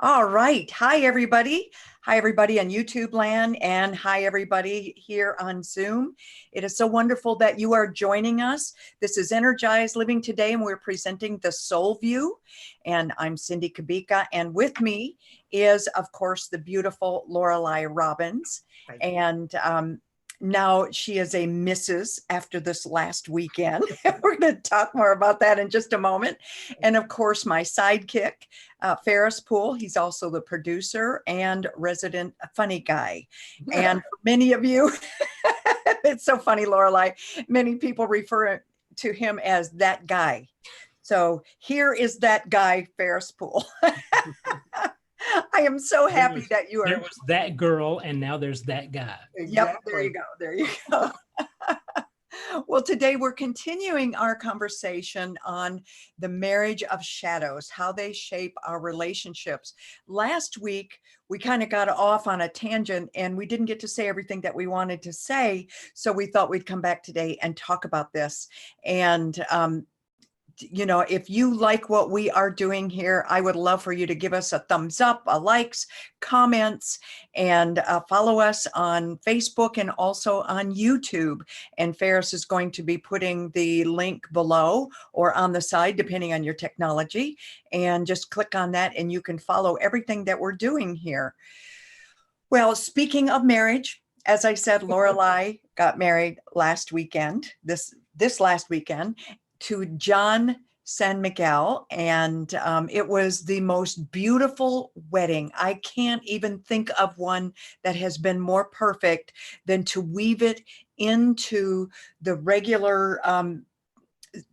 All right. Hi, everybody. Hi, everybody on YouTube land, and hi, everybody here on Zoom. It is so wonderful that you are joining us. This is Energized Living Today, and we're presenting the Soul View. And I'm Cindy Kabika, and with me is, of course, the beautiful Lorelei Robbins. And now she is a Mrs. after this last weekend. We're going to talk more about that in just a moment. And of course, my sidekick, Ferris Poole. He's also the producer and resident funny guy. And for many of you, it's so funny, Lorelei, many people refer to him as that guy. So here is that guy, Ferris Poole. I am so happy that you are. There was that girl, and now there's that guy. Exactly. Yep, there you go. There you go. Well, today we're continuing our conversation on the marriage of shadows, how they shape our relationships. Last week, we kind of got off on a tangent and we didn't get to say everything that we wanted to say. So we thought we'd come back today and talk about this. And you know, if you like what we are doing here, I would love for you to give us a thumbs up, a likes, comments, and follow us on Facebook and also on YouTube. And Ferris is going to be putting the link below or on the side, depending on your technology. And just click on that and you can follow everything that we're doing here. Well, speaking of marriage, as I said, Lorelei got married last weekend, this last weekend, to John San Miguel, and it was the most beautiful wedding. I can't even think of one that has been more perfect than to weave it into the regular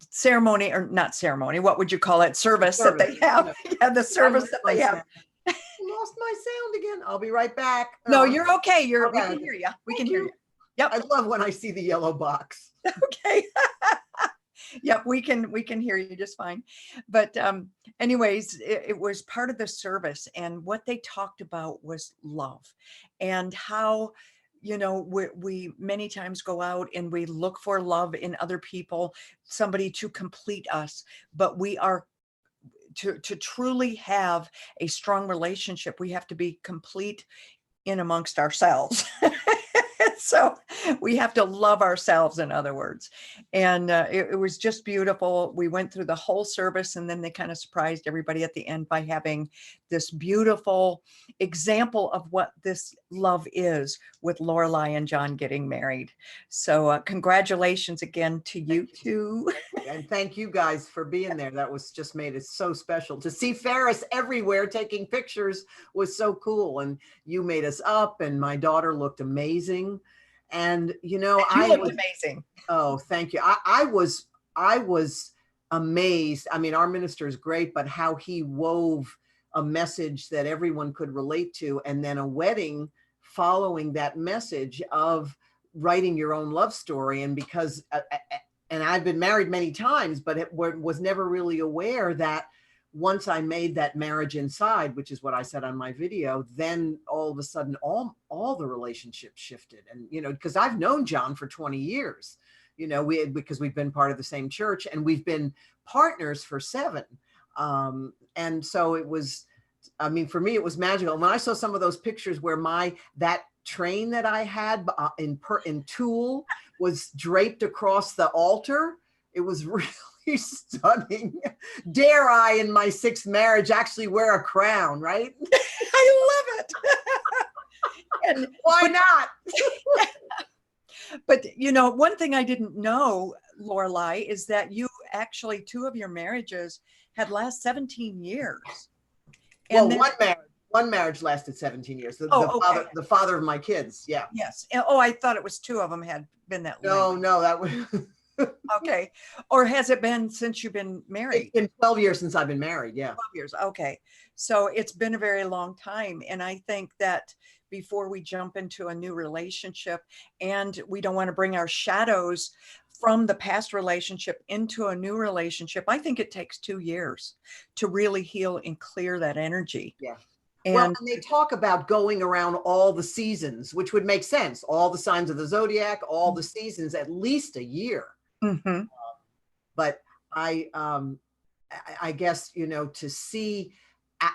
ceremony, or not ceremony, what would you call it? Service that they have. Yeah, the service that they have. Lost my sound again. I'll be right back. No, you're okay. We can hear you. We can hear you. Yep. I love when I see the yellow box. Okay. Yep, we can hear you just fine. But anyways, it was part of the service, and what they talked about was love, and how, you know, we many times go out and we look for love in other people, somebody to complete us, but we are to truly have a strong relationship, we have to be complete in amongst ourselves. So we have to love ourselves, in other words. And it was just beautiful. We went through the whole service, and then they kind of surprised everybody at the end by having this beautiful example of what this love is, with Lorelei and John getting married. So congratulations again to you two. And thank you guys for being there. That was just made it so special. To see Ferris everywhere taking pictures was so cool. And you made us up, and my daughter looked amazing. And you know, I looked amazing. Oh, thank you. I was amazed. I mean, our minister is great, but how he wove a message that everyone could relate to, and then a wedding following that message of writing your own love story. And because and I've been married many times, but it was never really aware that once I made that marriage inside, which is what I said on my video, then all of a sudden, all the relationships shifted. And, you know, because I've known John for 20 years, you know, because we've been part of the same church, and we've been partners for 7. And so it was, I mean, for me, it was magical. And when I saw some of those pictures where that train that I had in tulle was draped across the altar, it was really stunning. Dare I, in my 6th marriage, actually wear a crown, right? I love it. And why not? But you know, one thing I didn't know, Lorelei, is that you actually, 2 of your marriages had last 17 years. And well, one marriage lasted 17 years. The father of my kids. Yeah. Yes. Oh, I thought it was 2 of them had been that long. No, that was okay. Or has it been since you've been married? It's been 12 years since I've been married. Yeah. 12 years. Okay. So it's been a very long time. And I think that before we jump into a new relationship, and we don't want to bring our shadows from the past relationship into a new relationship, I think it takes 2 years to really heal and clear that energy. Yeah. And they talk about going around all the seasons, which would make sense. All the signs of the zodiac, all the seasons, at least a year. Mm-hmm. But I guess, you know, to see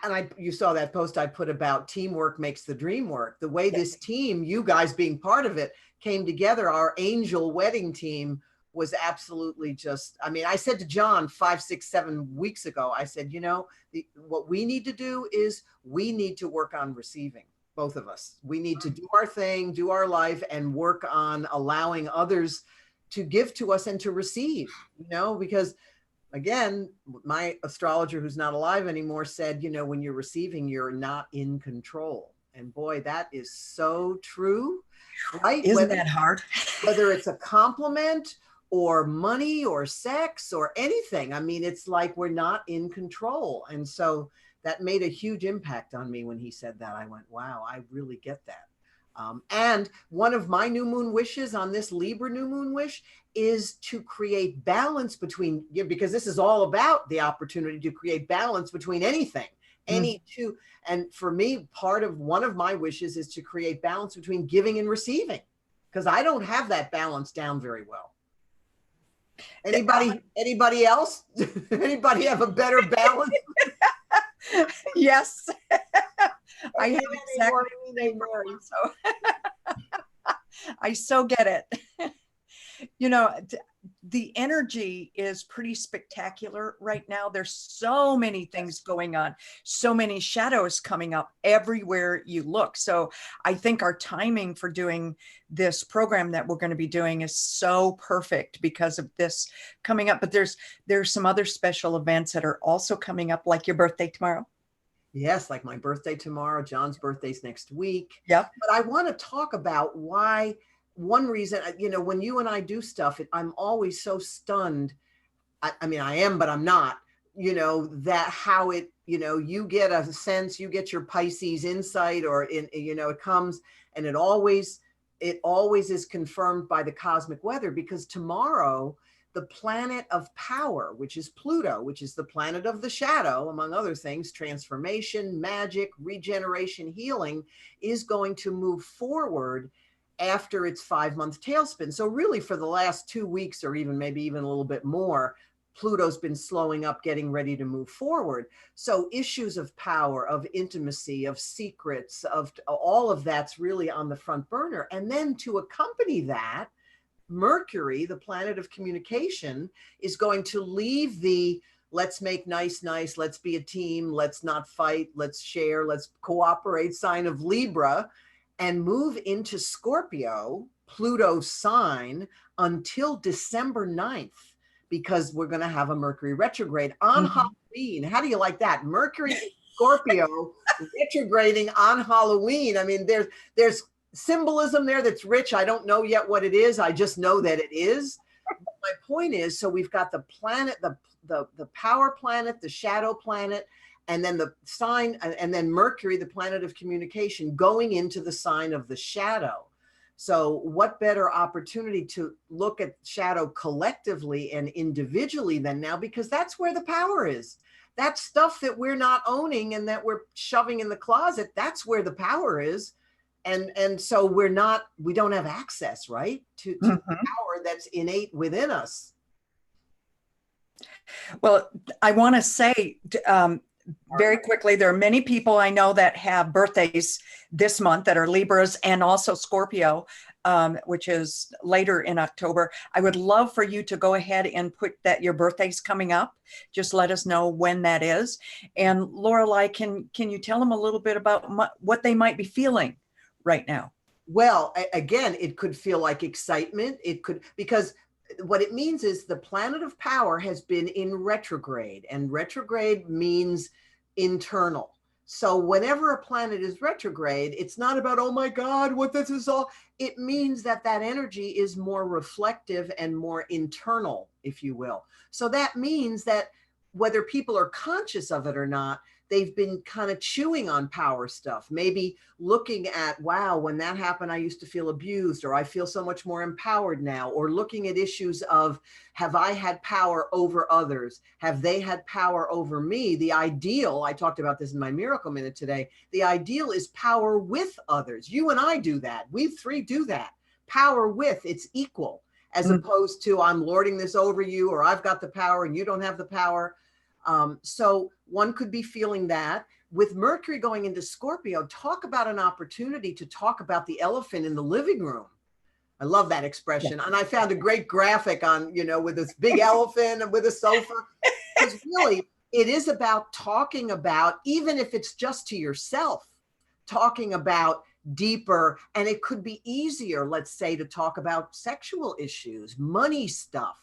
and you saw that post I put about teamwork makes the dream work. The way this team, you guys being part of it, came together, our angel wedding team was absolutely just, I mean, I said to John 5, 6, 7 weeks ago, I said, you know, what we need to do is we need to work on receiving, both of us. We need to do our thing, do our life, and work on allowing others to give to us and to receive, you know, because again, my astrologer who's not alive anymore said, you know, when you're receiving, you're not in control. And boy, that is so true, right? Isn't that hard? Whether it's a compliment or money or sex or anything. I mean, it's like we're not in control. And so that made a huge impact on me when he said that. I went, wow, I really get that. And one of my new moon wishes on this Libra new moon wish is to create balance between, because this is all about the opportunity to create balance between anything, any two. And for me, one of my wishes is to create balance between giving and receiving, because I don't have that balance down very well. Anybody else? Anybody have a better balance? Yes. I have exactly the same problem, so I so get it. You know, the energy is pretty spectacular right now. There's so many things going on, so many shadows coming up everywhere you look. So I think our timing for doing this program that we're going to be doing is so perfect because of this coming up. But there's some other special events that are also coming up, like your birthday tomorrow. Yes, like my birthday tomorrow. John's birthday's next week. Yep. But I want to talk about why. One reason, you know, when you and I do stuff, I'm always so stunned. I mean, I am, but I'm not, you know, that how it, you know, you get a sense, you get your Pisces insight, or you know, it comes, and it always is confirmed by the cosmic weather, because tomorrow, the planet of power, which is Pluto, which is the planet of the shadow, among other things, transformation, magic, regeneration, healing, is going to move forward after its 5-month tailspin. So really for the last 2 weeks, or maybe even a little bit more, Pluto's been slowing up, getting ready to move forward. So issues of power, of intimacy, of secrets, of all of that's really on the front burner. And then to accompany that, Mercury, the planet of communication, is going to leave the let's make nice, let's be a team, let's not fight, let's share, let's cooperate sign of Libra, and move into Scorpio, Pluto's sign, until December 9th, because we're going to have a Mercury retrograde on Halloween. How do you like that? Mercury in Scorpio retrograding on Halloween. I mean, there's symbolism there that's rich. I don't know yet what it is. I just know that it is. But my point is, so we've got the planet, the power planet, the shadow planet, and then the sign, and then Mercury, the planet of communication, going into the sign of the shadow. So what better opportunity to look at shadow collectively and individually than now, because that's where the power is. That stuff that we're not owning and that we're shoving in the closet, that's where the power is. And so we don't have access, right, to the power that's innate within us. Well, I want to say, very quickly, there are many people I know that have birthdays this month that are Libras, and also Scorpio, which is later in October. I would love for you to go ahead and put that your birthday's coming up. Just let us know when that is. And Lorelei, can you tell them a little bit about what they might be feeling right now? Well, again, it could feel like excitement. It could, because what it means is the planet of power has been in retrograde, and retrograde means internal. So whenever a planet is retrograde, it's not about, oh my God, what this is all. It means that energy is more reflective and more internal, if you will. So that means that whether people are conscious of it or not, they've been kind of chewing on power stuff, maybe looking at, wow, when that happened, I used to feel abused, or I feel so much more empowered now, or looking at issues of, have I had power over others? Have they had power over me? The ideal, I talked about this in my Miracle Minute today, the ideal is power with others. You and I do that. We three do that. Power with, it's equal, as opposed to I'm lording this over you, or I've got the power and you don't have the power. So one could be feeling that. with Mercury going into Scorpio, talk about an opportunity to talk about the elephant in the living room. I love that expression. And I found a great graphic on, with this big elephant and with a sofa. Because really, it is about talking about, even if it's just to yourself, talking about deeper, and it could be easier, let's say, to talk about sexual issues, money stuff,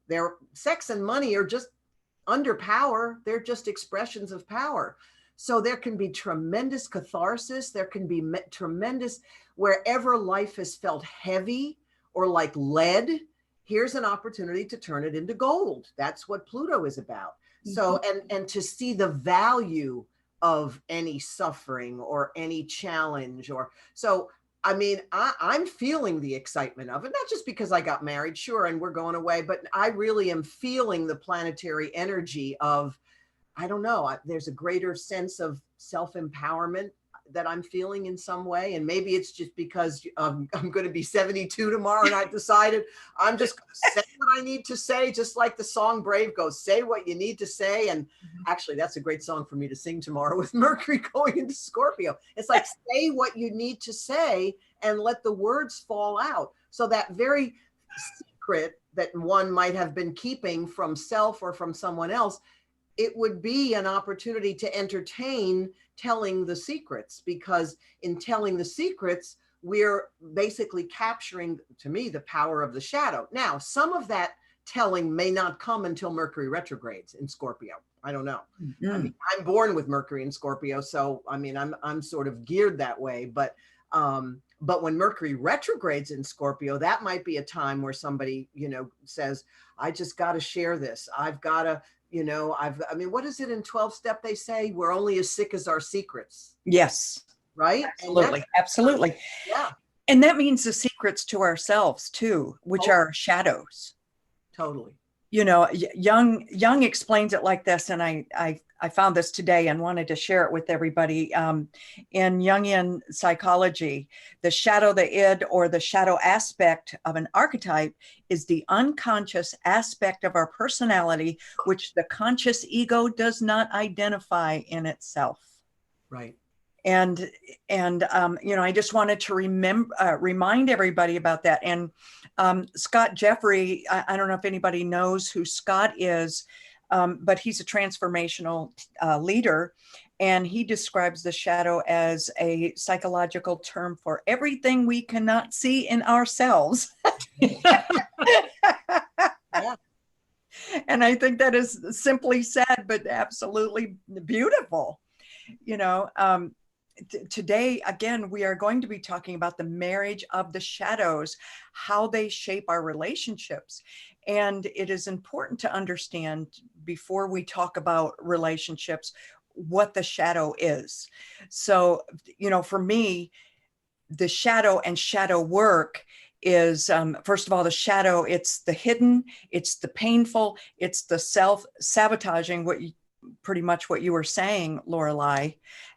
their sex and money are just under power. They're just expressions of power. So there can be tremendous catharsis. There can be tremendous, wherever life has felt heavy or like lead, here's an opportunity to turn it into gold. That's what Pluto is about. So, and to see the value of any suffering or any challenge I mean, I'm feeling the excitement of it, not just because I got married, sure, and we're going away, but I really am feeling the planetary energy of, I don't know, there's a greater sense of self-empowerment that I'm feeling in some way. And maybe it's just because I'm going to be 72 tomorrow and I've decided I'm just going to say what I need to say, just like the song Brave goes, say what you need to say. And actually, that's a great song for me to sing tomorrow with Mercury going into Scorpio. It's like, say what you need to say and let the words fall out. So that very secret that one might have been keeping from self or from someone else, it would be an opportunity to entertain telling the secrets, because in telling the secrets, we're basically capturing, to me, the power of the shadow. Now, some of that telling may not come until Mercury retrogrades in Scorpio. I don't know. I mean, I'm born with Mercury in Scorpio, so I mean, I'm sort of geared that way. But when Mercury retrogrades in Scorpio, that might be a time where somebody, says, I just got to share this. I've got to, I mean, what is it in 12 step? They say we're only as sick as our secrets. Yes. Right. Absolutely. Absolutely. Yeah. And that means the secrets to ourselves too, which are shadows. Totally. Jung explains it like this, and I found this today and wanted to share it with everybody. In Jungian psychology, the shadow, the id, or the shadow aspect of an archetype is the unconscious aspect of our personality, which the conscious ego does not identify in itself. Right. And I just wanted to remind everybody about that. And Scott Jeffrey, I don't know if anybody knows who Scott is, but he's a transformational leader, and he describes the shadow as a psychological term for everything we cannot see in ourselves. Yeah. And I think that is simply said, but absolutely beautiful. Today, again, we are going to be talking about the marriage of the shadows, how they shape our relationships. And it is important to understand, before we talk about relationships, what the shadow is. So, for me, the shadow and shadow work is, first of all, the shadow, it's the hidden, it's the painful, it's the self-sabotaging, pretty much what you were saying, Lorelei,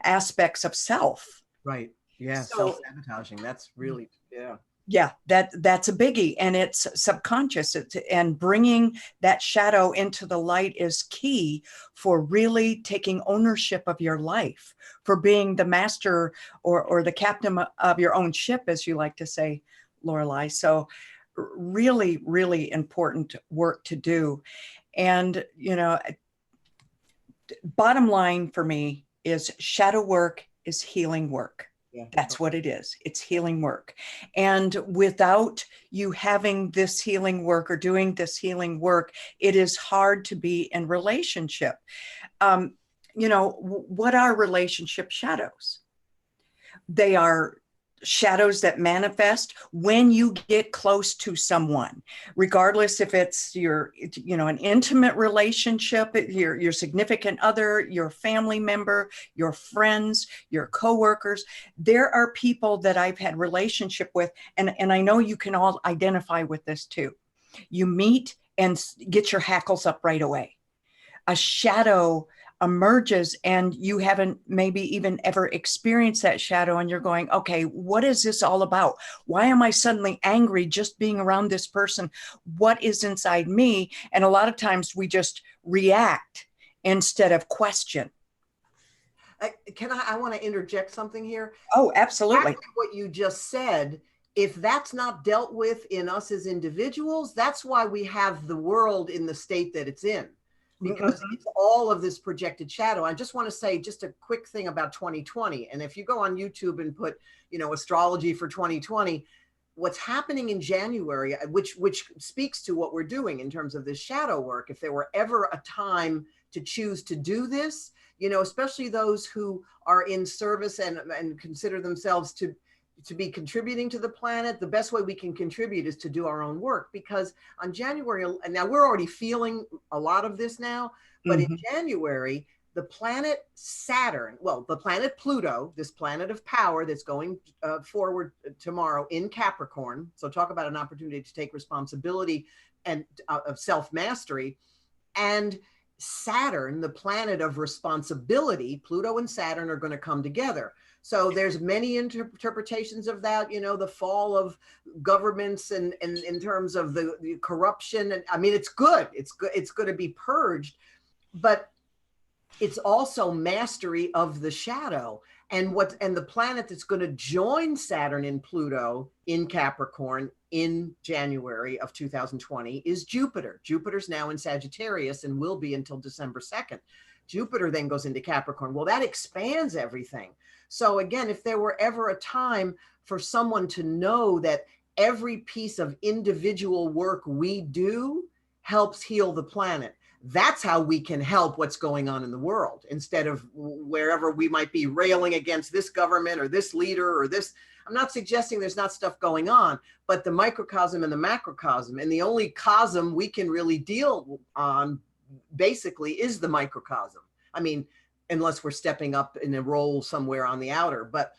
aspects of self. Right. Yeah. So, self-sabotaging. That's really, yeah. Yeah, that's a biggie, and it's subconscious. And bringing that shadow into the light is key for really taking ownership of your life, for being the master or the captain of your own ship, as you like to say, Lorelei. So really, really important work to do. And, bottom line for me is shadow work is healing work. Yeah. That's what it is. It's healing work. And without you having this healing work or doing this healing work, it is hard to be in relationship. What are relationship shadows? They are shadows that manifest when you get close to someone, regardless if it's an intimate relationship, your significant other, your family member, your friends, your coworkers. There are people that I've had relationship with, and I know you can all identify with this too. You meet and get your hackles up right away. A shadow emerges and you haven't maybe even ever experienced that shadow, and you're going, okay, what is this all about? Why am I suddenly angry just being around this person? What is inside me? And a lot of times we just react instead of question. I want to interject something here. Oh, absolutely. Exactly what you just said. If that's not dealt with in us as individuals, that's why we have the world in the state that it's in, because it's all of this projected shadow. I just want to say just a quick thing about 2020. And if you go on YouTube and put, astrology for 2020, what's happening in January, which speaks to what we're doing in terms of this shadow work. If there were ever a time to choose to do this, especially those who are in service and consider themselves to be contributing to the planet, the best way we can contribute is to do our own work. Because on January, and now we're already feeling a lot of this now, but in January, the planet Saturn, well, the planet Pluto, this planet of power that's going forward tomorrow in Capricorn. So talk about an opportunity to take responsibility and of self-mastery. And Saturn, the planet of responsibility, Pluto and Saturn are going to come together. So there's many interpretations of that, the fall of governments and in terms of the corruption. And I mean, it's good. It's good. It's going to be purged, but it's also mastery of the shadow. And the planet that's going to join Saturn and Pluto in Capricorn in January of 2020 is Jupiter. Jupiter's now in Sagittarius and will be until December 2nd. Jupiter then goes into Capricorn. Well, that expands everything. So again, if there were ever a time for someone to know that every piece of individual work we do helps heal the planet, that's how we can help what's going on in the world, instead of wherever we might be railing against this government or this leader or this. I'm not suggesting there's not stuff going on, but the microcosm and the macrocosm, and the only cosm we can really deal on basically is the microcosm. I mean, unless we're stepping up in a role somewhere on the outer. But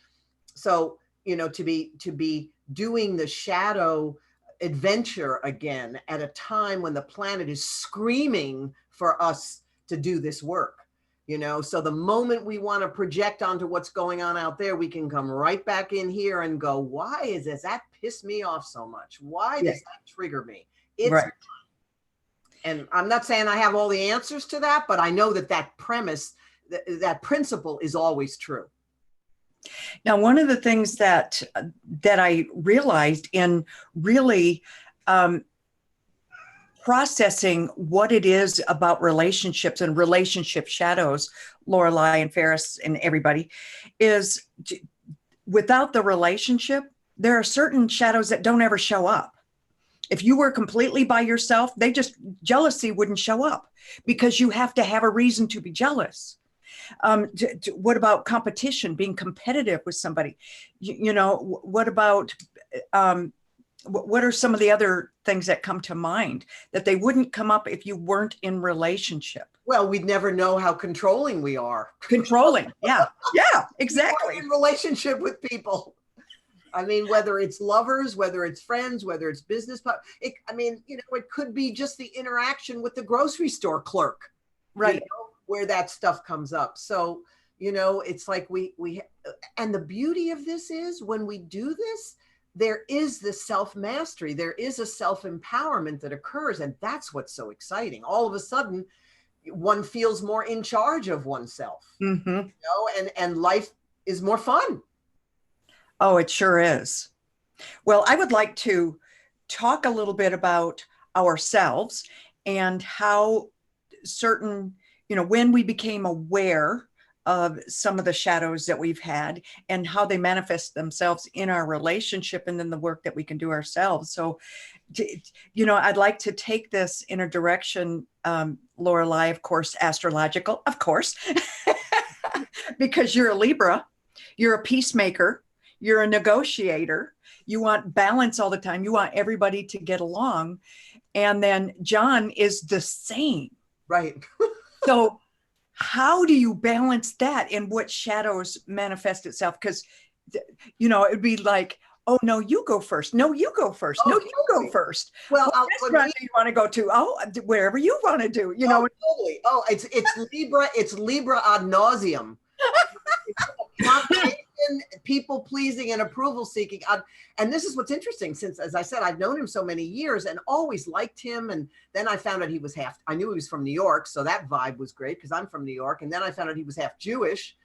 so, to be doing the shadow adventure again at a time when the planet is screaming for us to do this work, so the moment we want to project onto what's going on out there, we can come right back in here and go, why is this? That pissed me off so much. Why does that trigger me? It's right. And I'm not saying I have all the answers to that, but I know that premise, that principle is always true. Now, one of the things that I realized in really processing what it is about relationships and relationship shadows, Lorelei and Ferris and everybody, is without the relationship, there are certain shadows that don't ever show up. If you were completely by yourself, jealousy wouldn't show up because you have to have a reason to be jealous. What about competition, being competitive with somebody? What about, what are some of the other things that come to mind that they wouldn't come up if you weren't in relationship? Well, we'd never know how controlling we are. Controlling. Yeah. Yeah, exactly. In relationship with people. I mean, whether it's lovers, whether it's friends, whether it's business, it could be just the interaction with the grocery store clerk, right? Where that stuff comes up. So, it's like and the beauty of this is when we do this, there is this self-mastery, there is a self-empowerment that occurs. And that's what's so exciting. All of a sudden, one feels more in charge of oneself, and life is more fun. Oh, it sure is. Well, I would like to talk a little bit about ourselves and how certain, when we became aware of some of the shadows that we've had and how they manifest themselves in our relationship and then the work that we can do ourselves. So, I'd like to take this in a direction, Lorelei, of course, astrological, of course, because you're a Libra, you're a peacemaker. You're a negotiator. You want balance all the time. You want everybody to get along. And then John is the same. Right. So how do you balance that and what shadows manifest itself? Because, it'd be like, oh, no, you go first. No, you go first. No, you go first. Well, what restaurant do you want to go to? Oh, wherever you want to do, Totally. Oh, it's Libra. It's Libra ad nauseum. People pleasing and approval seeking. And this is what's interesting, since, as I said, I've known him so many years and always liked him. And then I found out I knew he was from New York. So that vibe was great because I'm from New York. And then I found out he was half Jewish.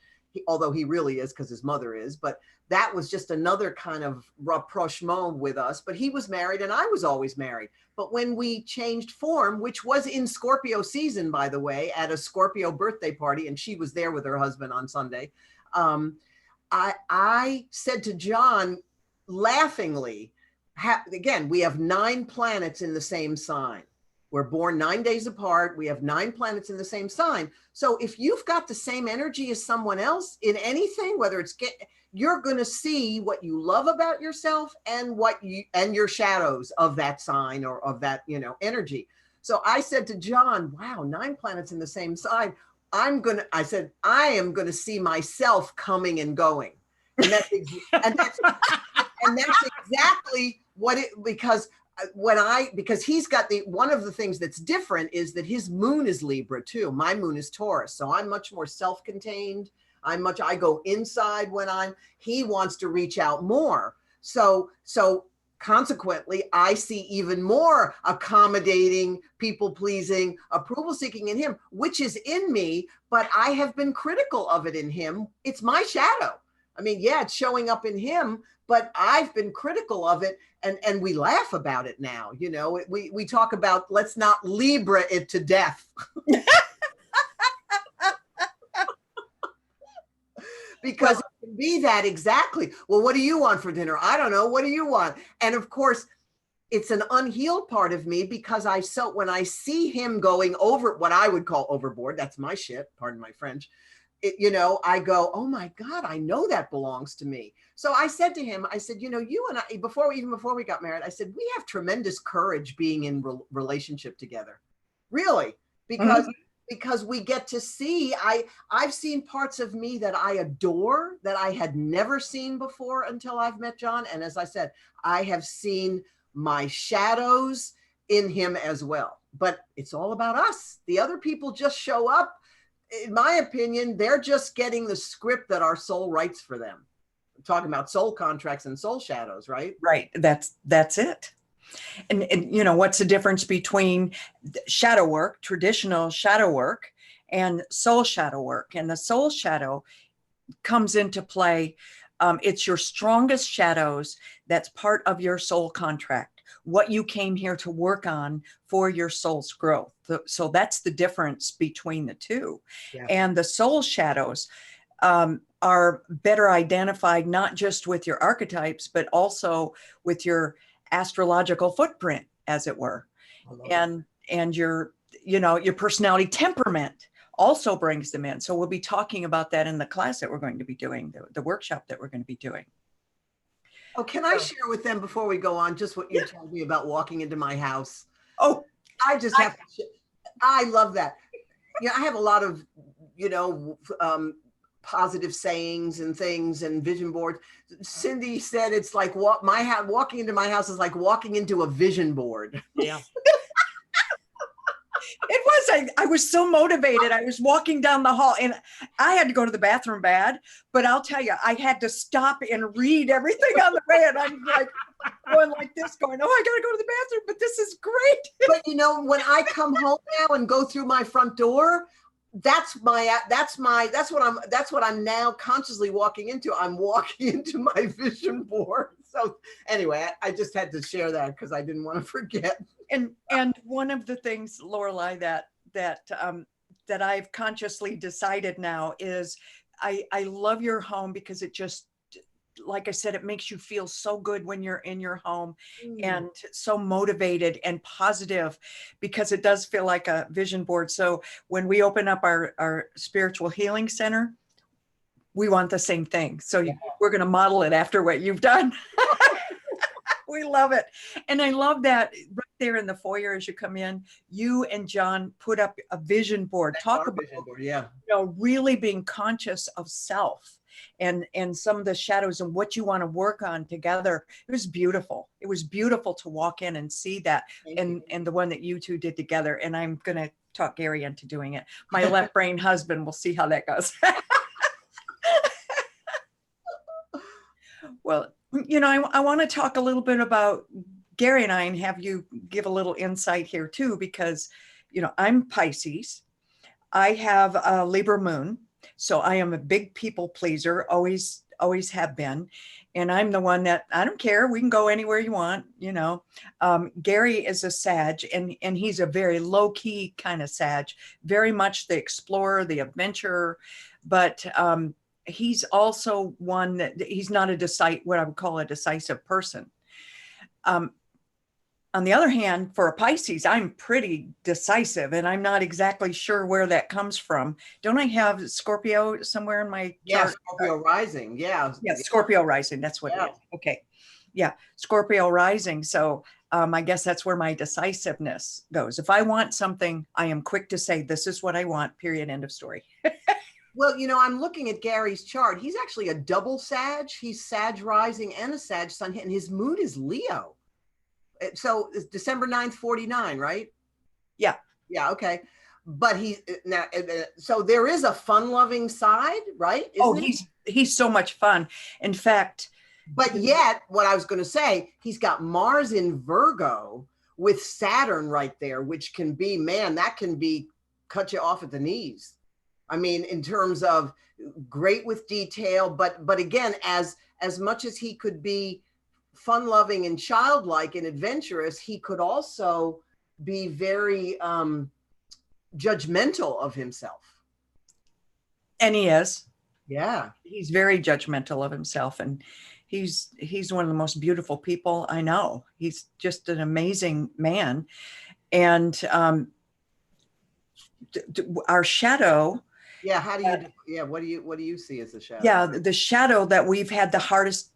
although he really is because his mother is, but that was just another kind of rapprochement with us. But he was married and I was always married. But when we changed form, which was in Scorpio season, by the way, at a Scorpio birthday party, and she was there with her husband on Sunday, I said to John laughingly, again, we have 9 planets in the same sign. We're born 9 days apart. We have 9 planets in the same sign. So if you've got the same energy as someone else in anything, whether it's you're going to see what you love about yourself and your shadows of that sign or of that, energy. So I said to John, wow, 9 planets in the same sign. I said, I am going to see myself coming and going. And that's exactly what because he's got one of the things that's different is that his moon is Libra too. My moon is Taurus. So I'm much more self-contained. I go inside he wants to reach out more. So consequently, I see even more accommodating, people-pleasing, approval-seeking in him, which is in me, but I have been critical of it in him. It's my shadow. I mean, yeah, it's showing up in him, but I've been critical of it, and we laugh about it now. We talk about, let's not Libra it to death. Because it can be that exactly. Well, what do you want for dinner? I don't know. What do you want? And of course, it's an unhealed part of me because when I see him going over what I would call overboard, that's my shit, pardon my French, I go, oh my God, I know that belongs to me. So I said to him, I said, you and I, before we got married, I said, we have tremendous courage being in relationship together. Really, because we get to see, I've seen parts of me that I adore that I had never seen before until I've met John. And as I said, I have seen my shadows in him as well. But it's all about us. The other people just show up. In my opinion, they're just getting the script that our soul writes for them. I'm talking about soul contracts and soul shadows, right? Right. That's it. And what's the difference between shadow work, traditional shadow work, and soul shadow work? And the soul shadow comes into play. It's your strongest shadows. That's part of your soul contract, what you came here to work on for your soul's growth. So that's the difference between the two. Yeah. And the soul shadows are better identified, not just with your archetypes, but also with your astrological footprint, as it were. And your personality temperament also brings them in. So we'll be talking about that in the class that we're going to be doing, the workshop that we're going to be doing. Oh, can I share with them before we go on just what you told me about walking into my house? Oh, I love that. I have a lot of, positive sayings and things and vision boards. Cindy said it's like walking into my house is like walking into a vision board. Yeah. It was. I was so motivated. I was walking down the hall and I had to go to the bathroom bad, but I'll tell you, I had to stop and read everything on the way. And I'm like going like this, going, oh, I got to go to the bathroom, but this is great. But when I come home now and go through my front door, that's what I'm now consciously walking into. I'm walking into my vision board. So anyway, I just had to share that because I didn't want to forget. And one of the things, Lorelei, that I've consciously decided now is I love your home because it just, like I said, it makes you feel so good when you're in your home and so motivated and positive, because it does feel like a vision board. So when we open up our spiritual healing center, we want the same thing. So we're going to model it after what you've done. We love it. And I love that right there in the foyer as you come in, you and John put up a vision board. Talk about vision board, really being conscious of self and some of the shadows and what you want to work on together. It was beautiful. It was beautiful to walk in and see that and the one that you two did together. And I'm going to talk Gary into doing it. My left brain husband, we'll see how that goes. Well, I want to talk a little bit about Gary and I and have you give a little insight here too, because, I'm Pisces. I have a Libra moon. So I am a big people pleaser, always have been. And I'm the one that I don't care. We can go anywhere you want, you know. Gary is a Sag, and he's a very low key kind of Sag, very much the explorer, the adventurer. But he's also one that he's not what I would call a decisive person. On the other hand, for a Pisces, I'm pretty decisive, and I'm not exactly sure where that comes from. Don't I have Scorpio somewhere in my chart? Scorpio rising. Yeah. Yeah, Scorpio rising. That's what it is. Okay. Yeah, Scorpio rising. So I guess that's where my decisiveness goes. If I want something, I am quick to say, this is what I want, period, end of story. Well, you know, I'm looking at Gary's chart. He's actually a double Sag. He's Sag rising and a Sag sun, and his moon is Leo. So it's December 9th, 49, right? Yeah. Yeah. Okay. But so there is a fun loving side, right? He's so much fun. In fact, but yet what I was going to say, he's got Mars in Virgo with Saturn right there, which can be, man, that can be cut you off at the knees. I mean, in terms of great with detail, but again, as much as he could be fun-loving and childlike and adventurous, he could also be very judgmental of himself. And he is. Yeah. He's very judgmental of himself, and he's one of the most beautiful people I know. He's just an amazing man. And our shadow. Yeah. What do you see as the shadow? Yeah. The shadow that we've had the hardest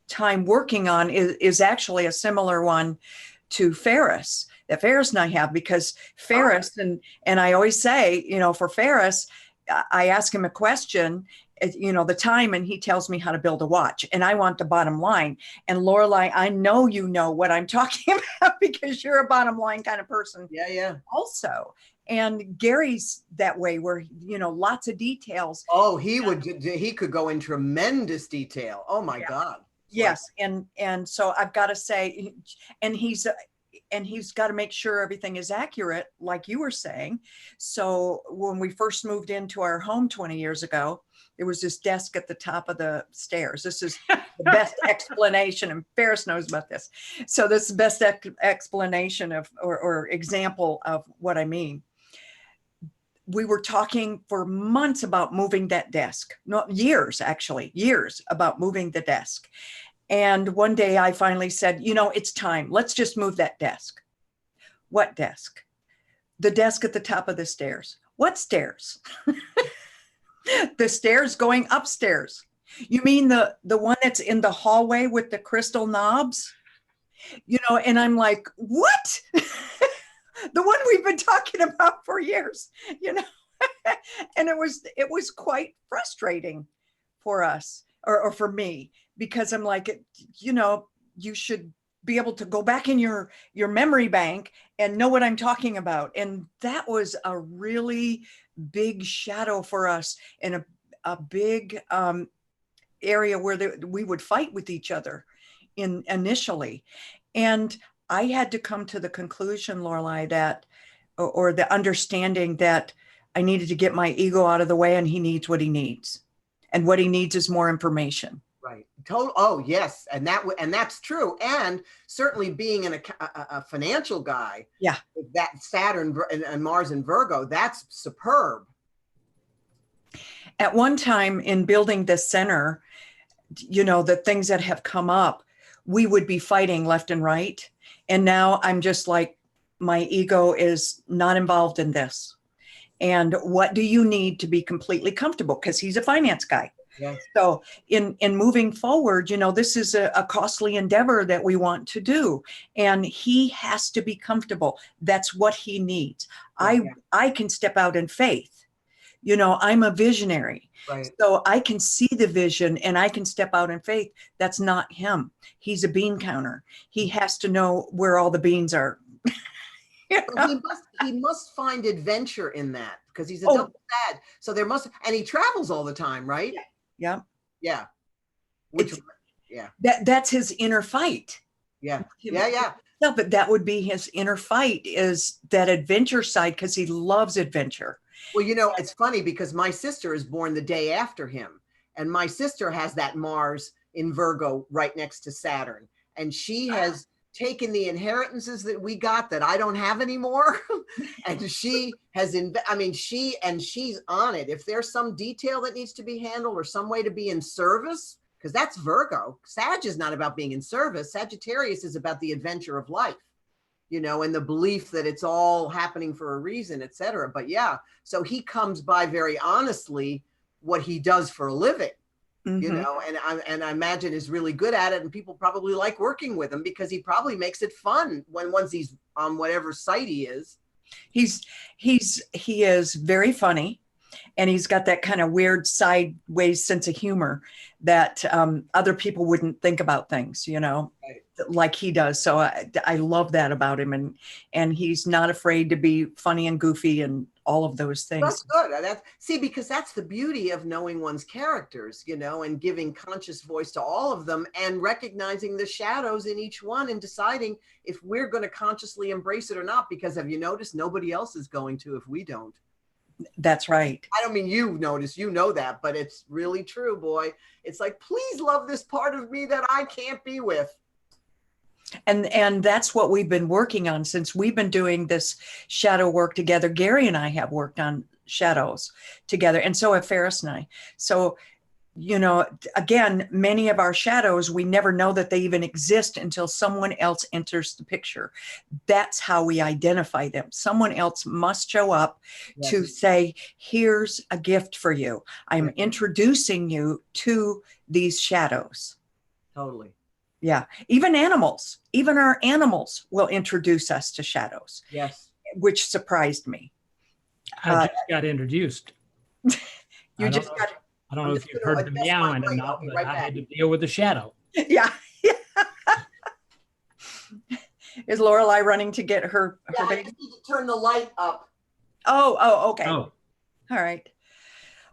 time working on is actually a similar one to Ferris that Ferris and I have, because Ferris and I always say, you know, for Ferris, I ask him a question, you know, the time, and he tells me how to build a watch, and I want the bottom line. And Lorelei, I know you know what I'm talking about because you're a bottom line kind of person. Yeah. Also. And Gary's that way, where, you know, lots of details. Oh, he could go in tremendous detail. Oh my God. Yes. And so I've got to say, and he's got to make sure everything is accurate, like you were saying. So when we first moved into our home 20 years ago, there was this desk at the top of the stairs. This is the best explanation, and Ferris knows about this. So this is the best explanation of, or example of what I mean. We were talking for months about moving that desk, not years, actually, years about moving the desk. And one day I finally said, you know, it's time. Let's just move that desk. What desk? The desk at the top of the stairs. What stairs? The stairs going upstairs. You mean the one that's in the hallway with the crystal knobs? You know, and I'm like, what? The one we've been talking about for years, you know. And it was quite frustrating for us, or for me, because I'm like, you know, you should be able to go back in your memory bank and know what I'm talking about. And that was a really big shadow for us, and a big area where we would fight with each other initially. And I had to come to the conclusion, Lorelei, that, or the understanding that I needed to get my ego out of the way, and he needs what he needs. And what he needs is more information. Right. Oh, yes. And that's true. And certainly being a financial guy, yeah, with that Saturn and Mars in Virgo, that's superb. At one time in building this center, you know, the things that have come up, we would be fighting left and right. And now I'm just like, my ego is not involved in this. And what do you need to be completely comfortable? Because he's a finance guy. Yes. So in moving forward, you know, this is a costly endeavor that we want to do. And he has to be comfortable. That's what he needs. Yeah. I can step out in faith. You know, I'm a visionary. Right. So I can see the vision and I can step out in faith. That's not him. He's a bean counter. He has to know where all the beans are. You know? He must find adventure in that, because he's a double Sag. So there must, and he travels all the time, right? Yeah. Yeah. That's his inner fight. Yeah. No, but that would be his inner fight, is that adventure side, because he loves adventure. Well, it's funny because my sister is born the day after him, and my sister has that Mars in Virgo right next to Saturn, and she has taken the inheritances that we got that I don't have anymore, and she has she's on it. If there's some detail that needs to be handled or some way to be in service, because that's Virgo. Sag is not about being in service. Sagittarius is about the adventure of life, and the belief that it's all happening for a reason, et cetera. But yeah, so he comes by very honestly what he does for a living, Mhm. and I imagine is really good at it. And people probably like working with him because he probably makes it fun once he's on whatever site he is. He is very funny, and he's got that kind of weird sideways sense of humor that other people wouldn't think about things, Right. like he does. So I love that about him, and he's not afraid to be funny and goofy and all of those That's things. good. Because that's the beauty of knowing one's characters, and giving conscious voice to all of them and recognizing the shadows in each one and deciding if we're going to consciously embrace it or not. Because have you noticed nobody else is going to if we don't? That's right. I don't mean you notice, that, but it's really true, boy. It's like, please love this part of me that I can't be with. And that's what we've been working on since we've been doing this shadow work together. Gary and I have worked on shadows together, and so have Ferris and I. So, again, many of our shadows, we never know that they even exist until someone else enters the picture. That's how we identify them. Someone else must show up to say, here's a gift for you. I'm introducing you to these shadows. Totally. Yeah. Even our animals will introduce us to shadows. Yes. Which surprised me. I just got introduced. I don't know if you've heard the meowing or not, but I had to deal with the shadow. Yeah. Is Lorelei running to get her baby? I just need to turn the light up. Oh, okay. Oh. All right.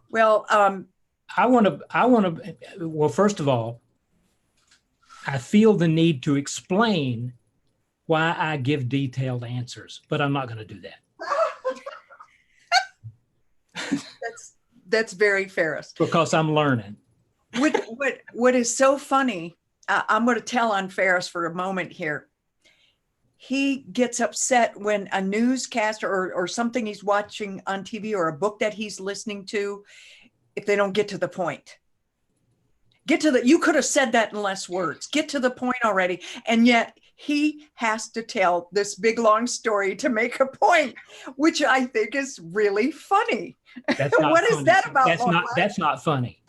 Well, well, first of all, I feel the need to explain why I give detailed answers, but I'm not going to do that. That's very Ferris. Because I'm learning. What is so funny, I'm going to tell on Ferris for a moment here. He gets upset when a newscaster or something he's watching on TV or a book that he's listening to, if they don't get to the point. You could have said that in less words. Get to the point already. And yet he has to tell this big, long story to make a point, which I think is really funny. What is that about? That's not funny.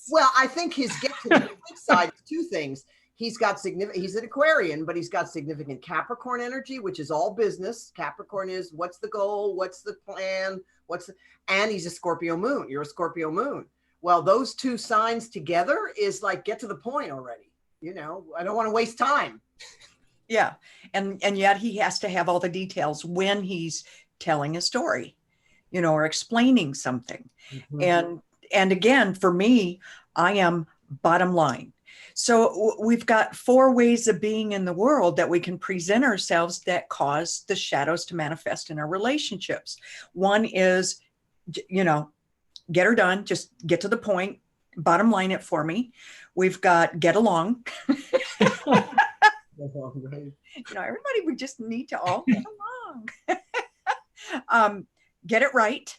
Well, I think his get to the flip side is two things. He's an Aquarian, but he's got significant Capricorn energy, which is all business. Capricorn is what's the goal? What's the plan? And he's a Scorpio moon. You're a Scorpio moon. Well, those two signs together is like, get to the point already. I don't want to waste time. Yeah. And yet he has to have all the details when he's telling a story, or explaining something. Mm-hmm. And again, for me, I am bottom line. So we've got 4 ways of being in the world that we can present ourselves that cause the shadows to manifest in our relationships. One is, get her done, just get to the point, bottom line it for me. We've got get along. Everybody, we just need to all get along. Get it right.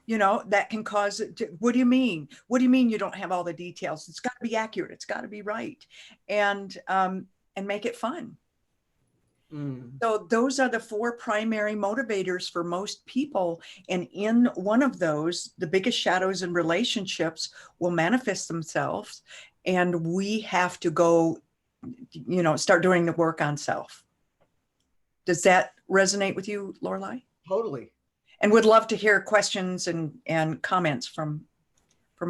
That can cause it to, what do you mean? What do you mean you don't have all the details? It's got to be accurate. It's got to be right. And make it fun. So those are the 4 primary motivators for most people. And in one of those, the biggest shadows in relationships will manifest themselves. And we have to go, start doing the work on self. Does that resonate with you, Lorelei? Totally. And would love to hear questions and comments from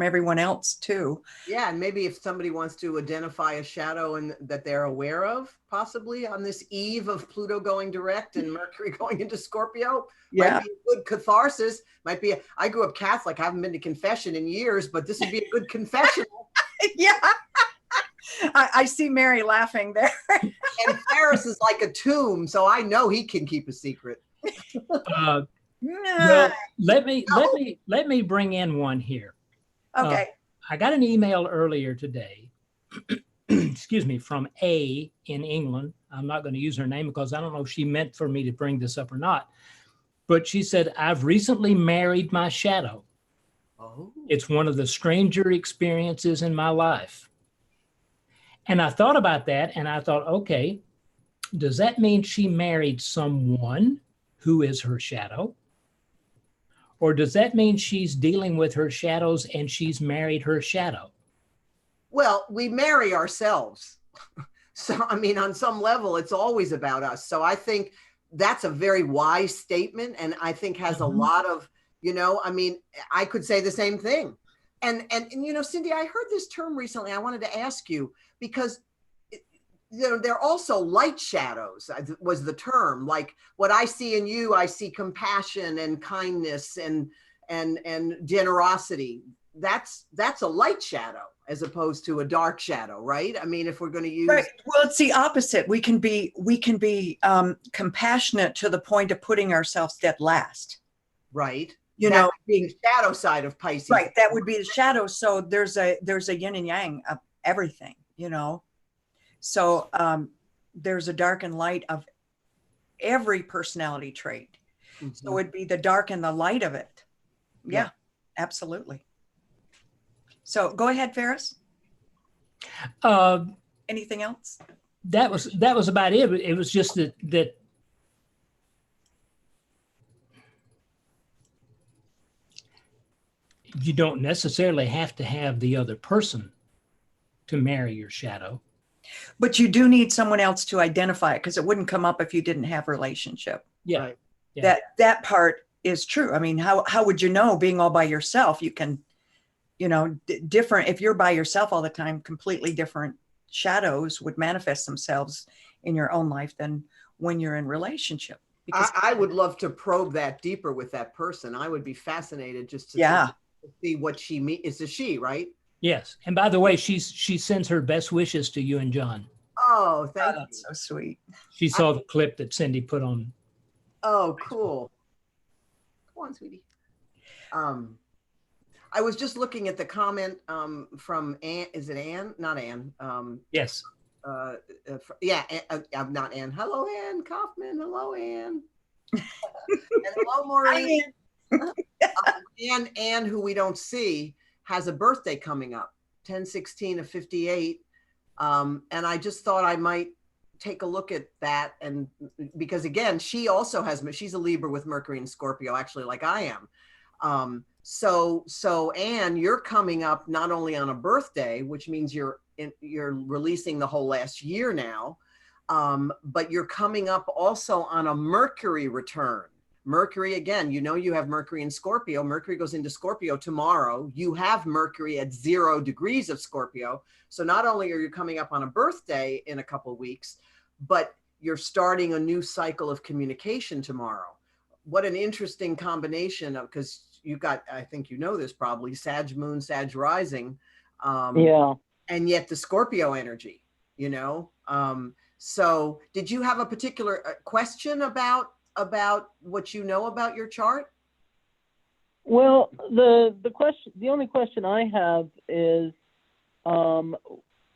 everyone else too. Yeah, and maybe if somebody wants to identify a shadow and that they're aware of, possibly on this eve of Pluto going direct and Mercury going into Scorpio, might be a good catharsis. I grew up Catholic. I haven't been to confession in years, but this would be a good confessional. Yeah. I see Mary laughing there. And Ferris is like a tomb, so I know he can keep a secret. Uh, Nah. well, let me bring in one here. Okay. I got an email earlier today, excuse me, from A in England. I'm not going to use her name because I don't know if she meant for me to bring this up or not. But she said, I've recently married my shadow. Oh. It's one of the stranger experiences in my life. And I thought about that and I thought, okay, does that mean she married someone who is her shadow? Or does that mean she's dealing with her shadows and she's married her shadow? Well, we marry ourselves. So, I mean, on some level, it's always about us. So I think that's a very wise statement. And I think has a lot of, I mean, I could say the same thing. And, Cindy, I heard this term recently. I wanted to ask you because they're also light shadows was the term. Like what I see in you, I see compassion and kindness and generosity. That's a light shadow as opposed to a dark shadow, right? I mean, if we're going to use Right. Well, it's the opposite. We can be compassionate to the point of putting ourselves dead last. right. You That know, would be the shadow side of Pisces. right. That would be the shadow. So there's a yin and yang of everything, So there's a dark and light of every personality trait. So it'd be the dark and the light of it. Yeah. Absolutely. So go ahead, Ferris. Anything else? That was about it. It was just that you don't necessarily have to have the other person to marry your shadow. But you do need someone else to identify it because it wouldn't come up if you didn't have a relationship. Yeah. Right. Yeah. That part is true. I mean, how would you know being all by yourself? You can, different, if you're by yourself all the time, completely different shadows would manifest themselves in your own life than when you're in relationship. Because I would love to probe that deeper with that person. I would be fascinated just to see what she means. It's a she, right? Yes. And by the way, she sends her best wishes to you and John. Oh, thank you. That's so sweet. She saw the clip that Cindy put on. Oh, cool. Come on, sweetie. I was just looking at the comment from Ann. Is it Ann? Not Ann. Yes. I'm not Ann. Hello, Ann Kaufman. Hello, Ann. And hello, Maureen. Ann, who we don't see, has a birthday coming up, 10/16 of 58. And I just thought I might take a look at that. And because again, she's a Libra with Mercury and Scorpio, actually, like I am. So Anne, you're coming up not only on a birthday, which means you're releasing the whole last year now, but you're coming up also on a Mercury return. Mercury, again, you have Mercury in Scorpio. Mercury goes into Scorpio tomorrow. You have Mercury at 0 degrees of Scorpio. So not only are you coming up on a birthday in a couple of weeks, but you're starting a new cycle of communication tomorrow. What an interesting combination of, because you got, I think this probably, Sag moon, Sag rising. And yet the Scorpio energy, So did you have a particular question about what you know about your chart? Well, the only question I have is,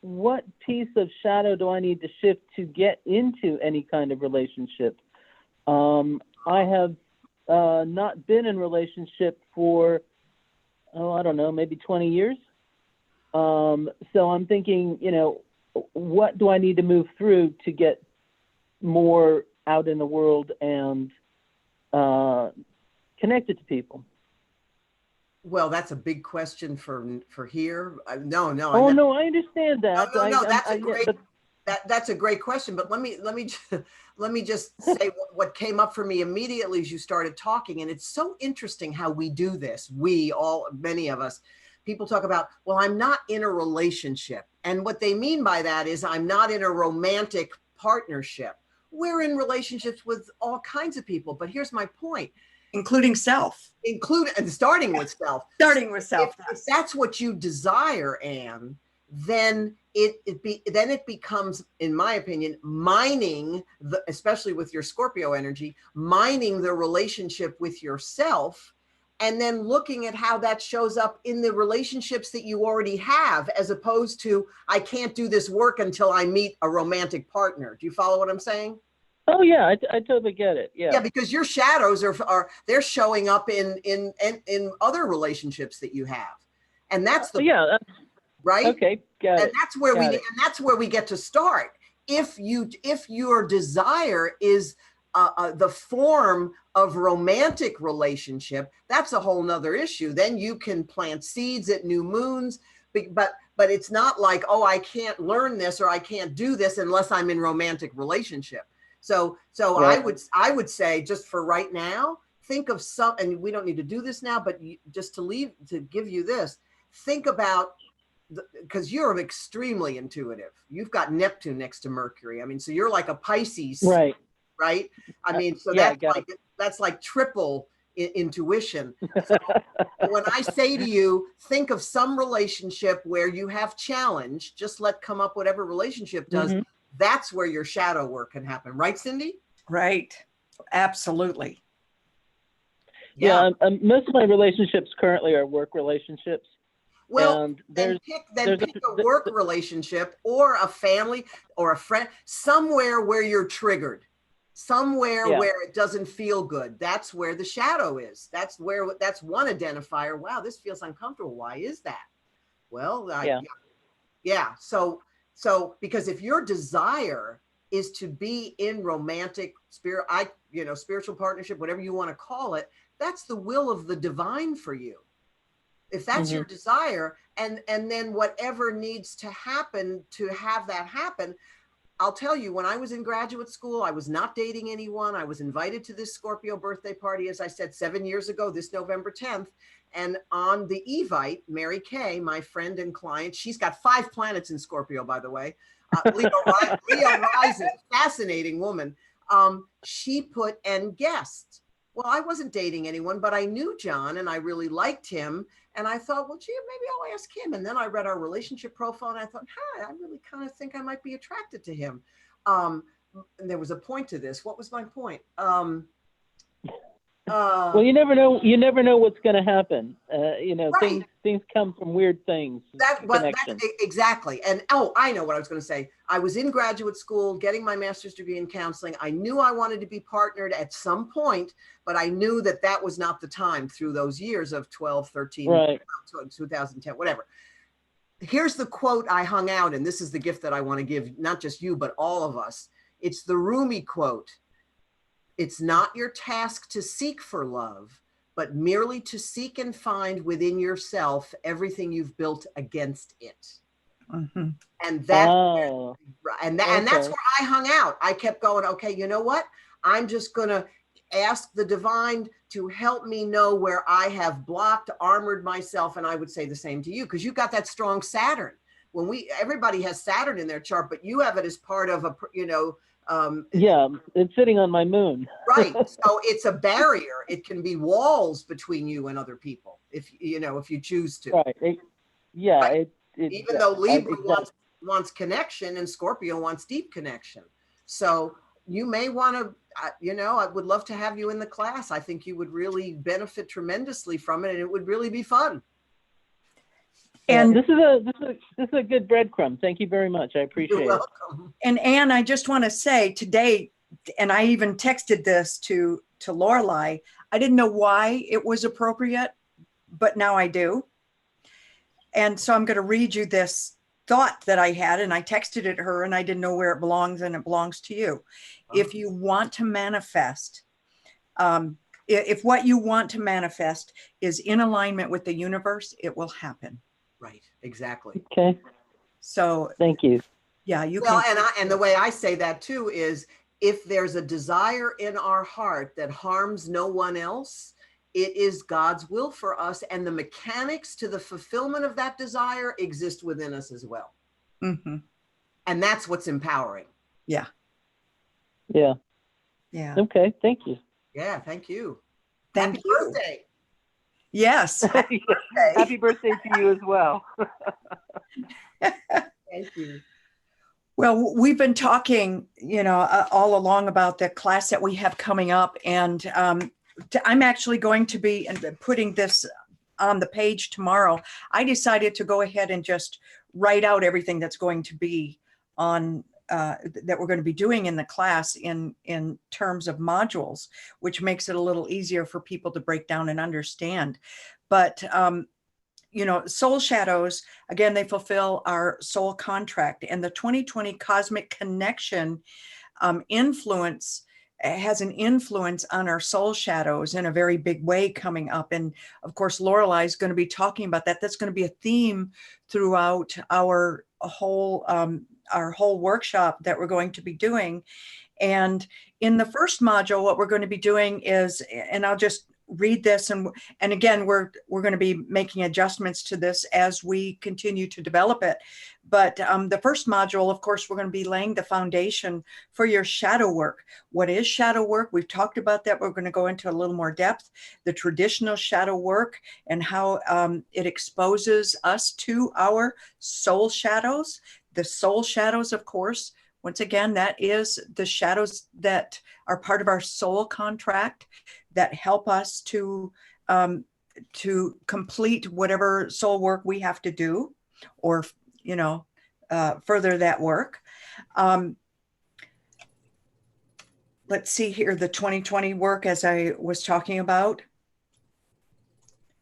what piece of shadow do I need to shift to get into any kind of relationship? I have not been in relationship for, I don't know, maybe 20 years. So I'm thinking, what do I need to move through to get more out in the world and connected to people? Well, that's a big question for here. No. Oh, no, I understand that. No, that's a great question. But let me just say what came up for me immediately as you started talking. And it's so interesting how we do this. Many of us, people talk about, well, I'm not in a relationship. And what they mean by that is I'm not in a romantic partnership. We're in relationships with all kinds of people. But here's my point. Including self. Starting with self. Starting with self. If that's what you desire, Anne, then it becomes, in my opinion, mining especially with your Scorpio energy, mining the relationship with yourself, and then looking at how that shows up in the relationships that you already have, as opposed to, I can't do this work until I meet a romantic partner. Do you follow what I'm saying? Oh yeah, I totally get it. Yeah. Yeah, because your shadows are they're showing up in other relationships that you have, and that's the yeah. right. Okay, got And it. that's where we get to start. If your desire is the form of romantic relationship, that's a whole nother issue. Then you can plant seeds at new moons, but it's not like, oh, I can't learn this or I can't do this unless I'm in romantic relationship. So Right. I would say, just for right now, think of some, and we don't need to do this now, but just to give you this, think about, because you're extremely intuitive. You've got Neptune next to Mercury. I mean, so you're like a Pisces, Right. right? I mean, so Yeah, that's like triple intuition. So when I say to you, think of some relationship where you have challenge, just let come up whatever relationship does. Mm-hmm. That's where your shadow work can happen, right, Cindy? Right. Absolutely. Yeah. Most of my relationships currently are work relationships. Well, and then pick a work relationship or a family or a friend, somewhere where you're triggered, somewhere where it doesn't feel good. That's where the shadow is. That's one identifier. Wow, this feels uncomfortable. Why is that? Well, yeah. So because if your desire is to be in romantic spiritual partnership, whatever you want to call it, that's the will of the divine for you. If that's your desire, and then whatever needs to happen to have that happen. I'll tell you, when I was in graduate school, I was not dating anyone. I was invited to this Scorpio birthday party, as I said, 7 years ago, this November 10th. And on the Evite, Mary Kay, my friend and client, she's got 5 planets in Scorpio, by the way. Leo rising, fascinating woman. She put and guessed. Well, I wasn't dating anyone, but I knew John and I really liked him. And I thought, well, gee, maybe I'll ask him. And then I read our relationship profile and I thought, I really kind of think I might be attracted to him. And there was a point to this. What was my point? Well, you never know. You never know what's going to happen. Right. Things come from weird things. Exactly. And I know what I was going to say. I was in graduate school getting my master's degree in counseling. I knew I wanted to be partnered at some point, but I knew that was not the time through those years of 12, 13, right. 2010, whatever. Here's the quote I hung out, and this is the gift that I want to give, not just you, but all of us. It's the Rumi quote. It's not your task to seek for love, but merely to seek and find within yourself everything you've built against it. Mm-hmm. And that's where I hung out. I kept going, okay, you know what? I'm just going to ask the divine to help me know where I have blocked, armored myself. And I would say the same to you, because you got that strong Saturn. Everybody has Saturn in their chart, but you have it as part of it's sitting on my moon. Right. So it's a barrier. It can be walls between you and other people if you choose to. Right. Even though Libra wants connection and Scorpio wants deep connection. So you may want to, I would love to have you in the class. I think you would really benefit tremendously from it, and it would really be fun. And this is a good breadcrumb. Thank you very much. I appreciate You're welcome. it. And Anne, I just want to say today, and I even texted this to Lorelei, I didn't know why it was appropriate, but now I do. And so I'm going to read you this thought that I had, and I texted it to her, and I didn't know where it belongs, and it belongs to you. Oh. If you want to manifest, if what you want to manifest is in alignment with the universe, it will happen. Right. Exactly. Okay. So thank you. Yeah, you can. Well, and the way I say that too is, if there's a desire in our heart that harms no one else, it is God's will for us, and the mechanics to the fulfillment of that desire exist within us as well. Mm-hmm. And that's what's empowering. Yeah. Yeah. Yeah. Okay. Thank you. Yeah. Thank you. Happy birthday. Yes. Happy birthday to you as well. Thank you. Well, we've been talking, all along about the class that we have coming up, and I'm actually going to be putting this on the page tomorrow. I decided to go ahead and just write out everything that's going to be on that we're going to be doing in the class in terms of modules, which makes it a little easier for people to break down and understand. But soul shadows, again, they fulfill our soul contract, and the 2020 cosmic connection influence has an influence on our soul shadows in a very big way coming up. And of course, Lorelei is going to be talking about that. That's going to be a theme throughout our whole workshop that we're going to be doing. And in the first module, what we're going to be doing is, and I'll just read this, and again, we're going to be making adjustments to this as we continue to develop it. But the first module, of course, we're going to be laying the foundation for your shadow work. What is shadow work? We've talked about that. We're going to go into a little more depth, the traditional shadow work and how it exposes us to our soul shadows. The soul shadows, of course, once again, that is the shadows that are part of our soul contract that help us to complete whatever soul work we have to do, or further that work. Let's see here, the 2020 work, as I was talking about.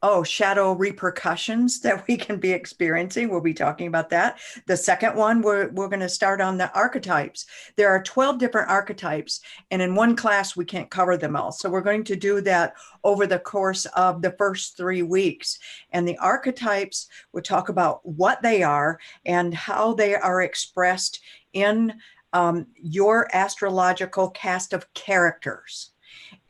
Oh, shadow repercussions that we can be experiencing. We'll be talking about that. The second one, we're going to start on the archetypes. There are 12 different archetypes, and in one class, we can't cover them all. So we're going to do that over the course of the first 3 weeks. And the archetypes, we'll talk about what they are and how they are expressed in your astrological cast of characters.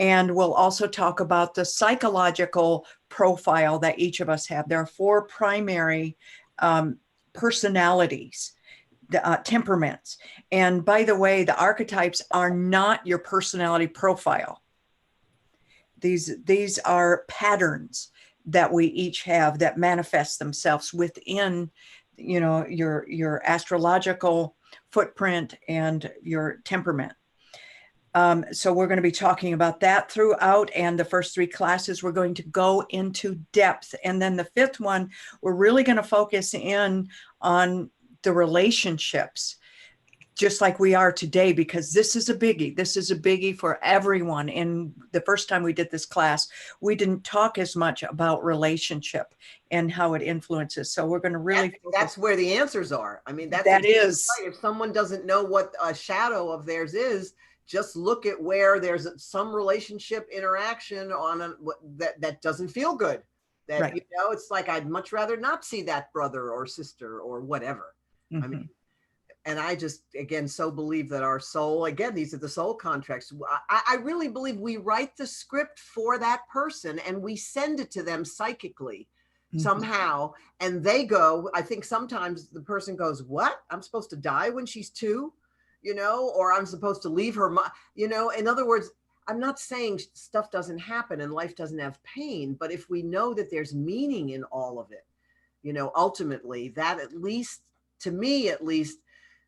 And we'll also talk about the psychological profile that each of us have. There are 4 primary personalities, temperaments. And by the way, the archetypes are not your personality profile. These are patterns that we each have that manifest themselves within, your astrological footprint and your temperament. So we're going to be talking about that throughout, and the first 3 classes we're going to go into depth. And then the 5th one, we're really going to focus in on the relationships, just like we are today, because this is a biggie. This is a biggie for everyone. And the first time we did this class, we didn't talk as much about relationship and how it influences. So we're going to really that's where the answers are. I mean, that is right. If someone doesn't know what a shadow of theirs is, just look at where there's some relationship interaction on that doesn't feel good. That, right. It's like, I'd much rather not see that brother or sister or whatever. Mm-hmm. I mean, and I just, again, so believe that our soul, again, these are the soul contracts. I really believe we write the script for that person and we send it to them psychically somehow. And they go, I think sometimes the person goes, what? I'm supposed to die when she's 2? Or I'm supposed to leave her, in other words, I'm not saying stuff doesn't happen and life doesn't have pain, but if we know that there's meaning in all of it, ultimately that, at least to me, at least,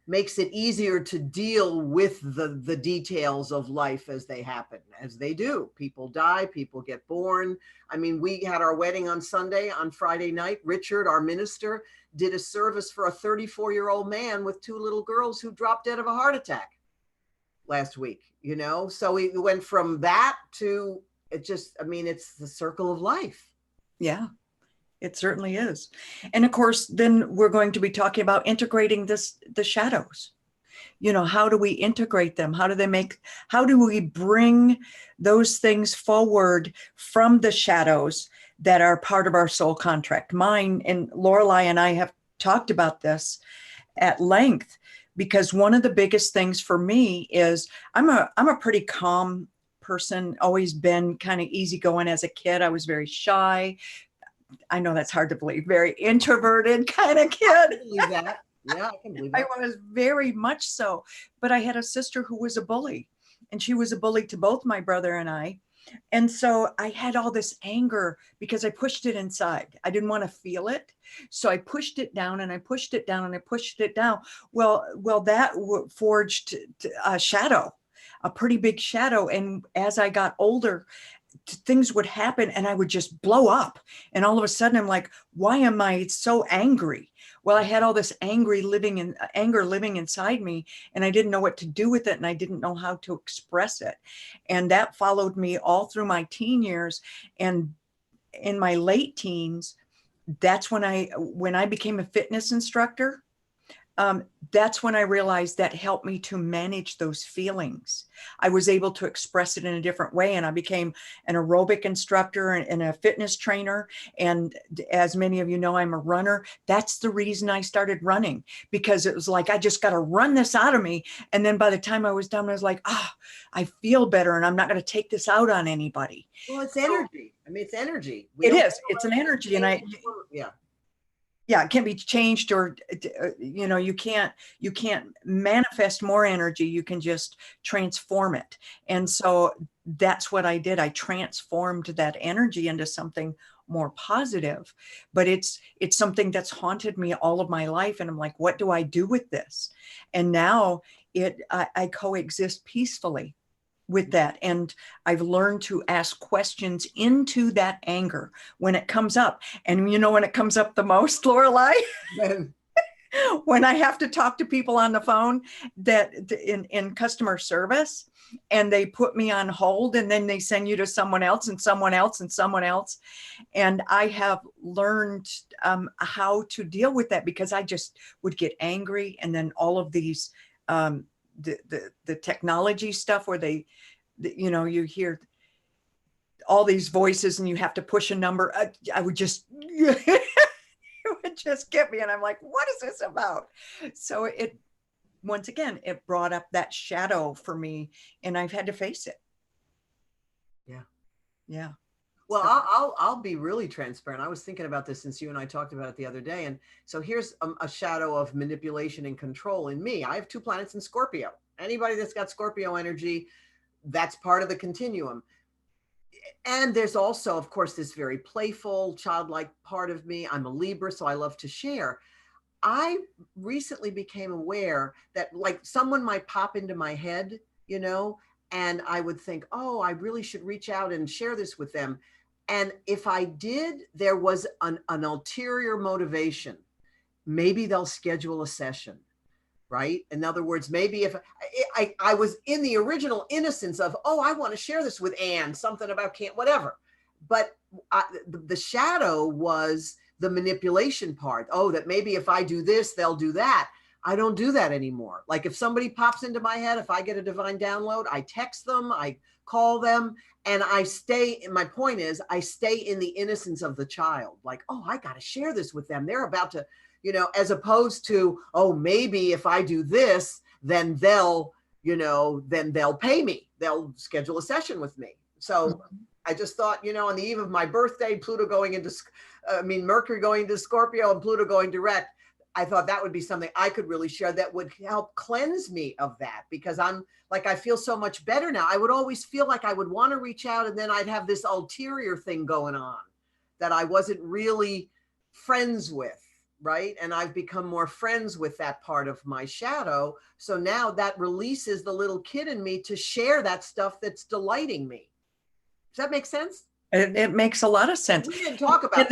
makes it easier to deal with the details of life as they happen, as they do. People die, people get born. I mean, we had our wedding on Sunday. On Friday night, Richard, our minister, did a service for a 34-year-old man with 2 little girls who dropped dead of a heart attack last week, So we went from that to it's the circle of life. Yeah, it certainly is. And of course, then we're going to be talking about integrating the shadows. How do we integrate them? how do we bring those things forward from the shadows that are part of our soul contract? Mine and Lorelei and I have talked about this at length, because one of the biggest things for me is I'm a pretty calm person, always been kind of easygoing as a kid. I was very shy. I know that's hard to believe, very introverted kind of kid. I can believe that. Yeah, I can believe that. I was very much so, but I had a sister who was a bully, and she was a bully to both my brother and I. And so I had all this anger because I pushed it inside. I didn't want to feel it. So I pushed it down and I pushed it down and I pushed it down. Well, that forged a shadow, a pretty big shadow. And as I got older, things would happen and I would just blow up. And all of a sudden I'm like, why am I so angry? Well, I had all this anger living inside me, and I didn't know what to do with it, and I didn't know how to express it. And that followed me all through my teen years. And in my late teens, that's when I became a fitness instructor. That's when I realized that helped me to manage those feelings. I was able to express it in a different way. And I became an aerobic instructor and a fitness trainer. And as many of you know, I'm a runner. That's the reason I started running, because it was like, I just got to run this out of me. And then by the time I was done, I was like, I feel better and I'm not going to take this out on anybody. Well, it's energy. I mean, it's energy. It's an energy. And yeah, it can be changed, or you can't manifest more energy. You can just transform it. And so that's what I did. I transformed that energy into something more positive. But it's something that's haunted me all of my life, and I'm like, what do I do with this? And now I coexist peacefully with that. And I've learned to ask questions into that anger when it comes up. And when it comes up the most, Lorelei, when I have to talk to people on the phone that in customer service, and they put me on hold, and then they send you to someone else and someone else and someone else. And I have learned how to deal with that, because I just would get angry. And then all of these the technology stuff where you hear all these voices and you have to push a number. I would just, it would just get me. And I'm like, what is this about? So once again, it brought up that shadow for me, and I've had to face it. Yeah. Yeah. Well, I'll be really transparent. I was thinking about this since you and I talked about it the other day. And so here's a shadow of manipulation and control in me. I have 2 planets in Scorpio. Anybody that's got Scorpio energy, that's part of the continuum. And there's also, of course, this very playful, childlike part of me. I'm a Libra, so I love to share. I recently became aware that, like, someone might pop into my head, and I would think, oh, I really should reach out and share this with them. And if I did, there was an ulterior motivation. Maybe they'll schedule a session, right? In other words, maybe if I was in the original innocence of, oh, I want to share this with Anne, something about whatever. But the shadow was the manipulation part. Oh, that maybe if I do this, they'll do that. I don't do that anymore. Like, if somebody pops into my head, if I get a divine download, I text them, I call them, and my point is, I stay in the innocence of the child. Like, oh, I got to share this with them. They're about to, as opposed to, oh, maybe if I do this, then they'll pay me. They'll schedule a session with me. So I just thought, on the eve of my birthday, Mercury going into Scorpio and Pluto going direct, I thought that would be something I could really share that would help cleanse me of that, because I'm like, I feel so much better now. I would always feel like I would want to reach out, and then I'd have this ulterior thing going on that I wasn't really friends with, right? And I've become more friends with that part of my shadow. So now that releases the little kid in me to share that stuff that's delighting me. Does that make sense? It makes a lot of sense. We didn't talk about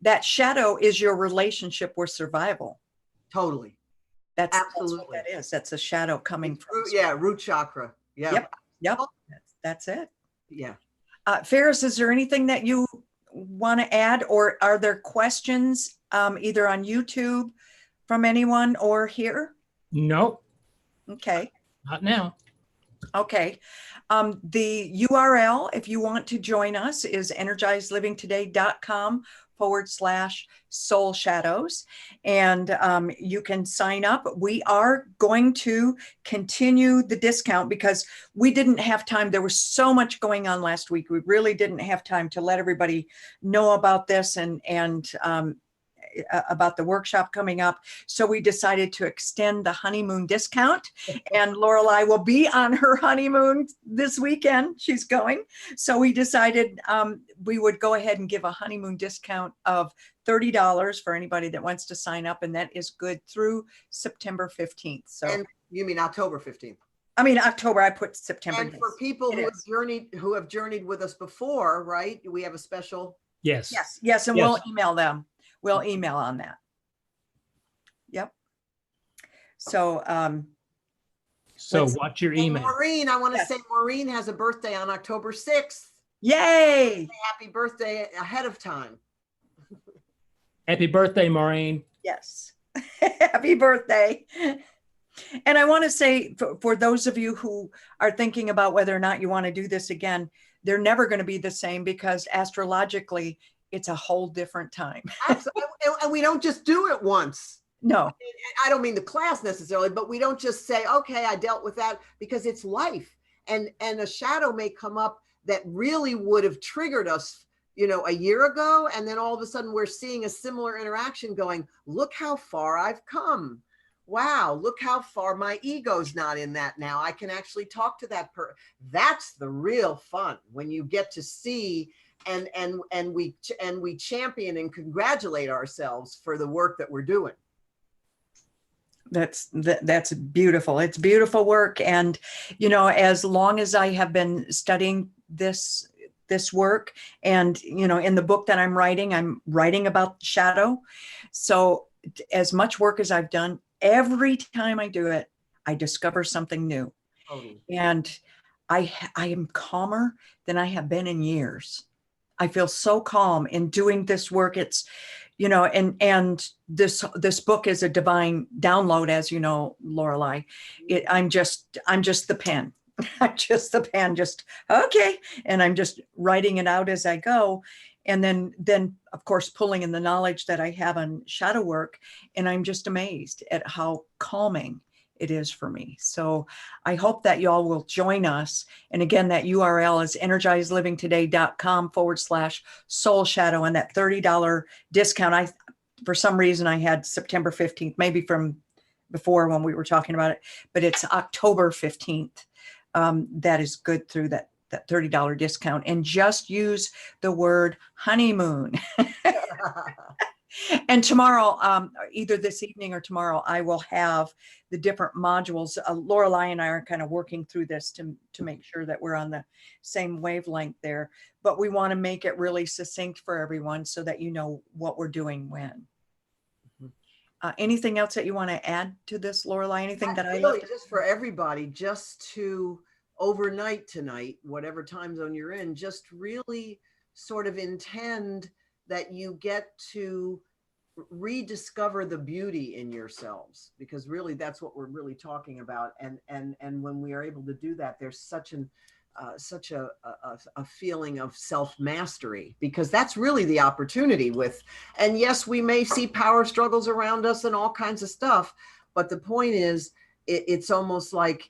that shadow is your relationship with survival. Totally. That's what that is. That's a shadow coming from. Root chakra. Yeah. Yep. That's it. Yeah. Ferris, is there anything that you want to add, or are there questions either on YouTube from anyone or here? No. Okay. Not now. Okay. The URL, if you want to join us, is energizedlivingtoday.com/SoulShadows. And you can sign up. We are going to continue the discount because we didn't have time. There was so much going on last week. We really didn't have time to let everybody know about this and about the workshop coming up. So we decided to extend the honeymoon discount, and Lorelei will be on her honeymoon this weekend. She's going. So we decided we would go ahead and give a honeymoon discount of $30 for anybody that wants to sign up. And that is good through September 15th. So, And you mean October 15th? I mean, October, I put September. And for people who have journeyed with us before, right? We have a special. Yes. Yes. And we'll email them. We'll email on that. Yep. So, watch your email. Maureen, I want to say Maureen has a birthday on October 6th. Yay. Happy birthday ahead of time. Happy birthday, Maureen. Yes. Happy birthday. And I want to say for those of you who are thinking about whether or not you want to do this again, they're never going to be the same, because astrologically, it's a whole different time. Absolutely. And we don't just do it once. No. I don't mean the class necessarily, but we don't just say, okay, I dealt with that, because it's life. And a shadow may come up that really would have triggered us, a year ago. And then all of a sudden we're seeing a similar interaction going, look how far I've come. Wow, look how far my ego's not in that now. I can actually talk to that person. That's the real fun, when you get to see and we champion and congratulate ourselves for the work that we're doing. That's beautiful. It's beautiful work. And, as long as I have been studying this work, and, in the book that I'm writing about shadow. So as much work as I've done, every time I do it, I discover something new. And I am calmer than I have been in years. I feel so calm in doing this work. It's, and this book is a divine download, as you know, Lorelei. I'm just the pen. I'm just the pen, okay. And I'm just writing it out as I go. And then of course, pulling in the knowledge that I have on shadow work. And I'm just amazed at how calming it is for me. So I hope that y'all will join us. And again, that URL is energizedlivingtoday.com/SoulShadow, and that $30 discount. For some reason, I had September 15th, maybe from before when we were talking about it, but it's October 15th. That is good through that $30 discount, and just use the word honeymoon. And tomorrow, either this evening or tomorrow, I will have the different modules. Lorelei and I are kind of working through this to make sure that we're on the same wavelength there, but we want to make it really succinct for everyone so that you know what we're doing when. Anything else that you want to add to this, Lorelei? Anything that I left? Just for everybody, just to overnight tonight, whatever time zone you're in, just really sort of intend that you get to rediscover the beauty in yourselves, because really that's what we're really talking about. And when we are able to do that, there's such a feeling of self-mastery, because that's really the opportunity with, and yes, we may see power struggles around us and all kinds of stuff, but the point is, it's almost like,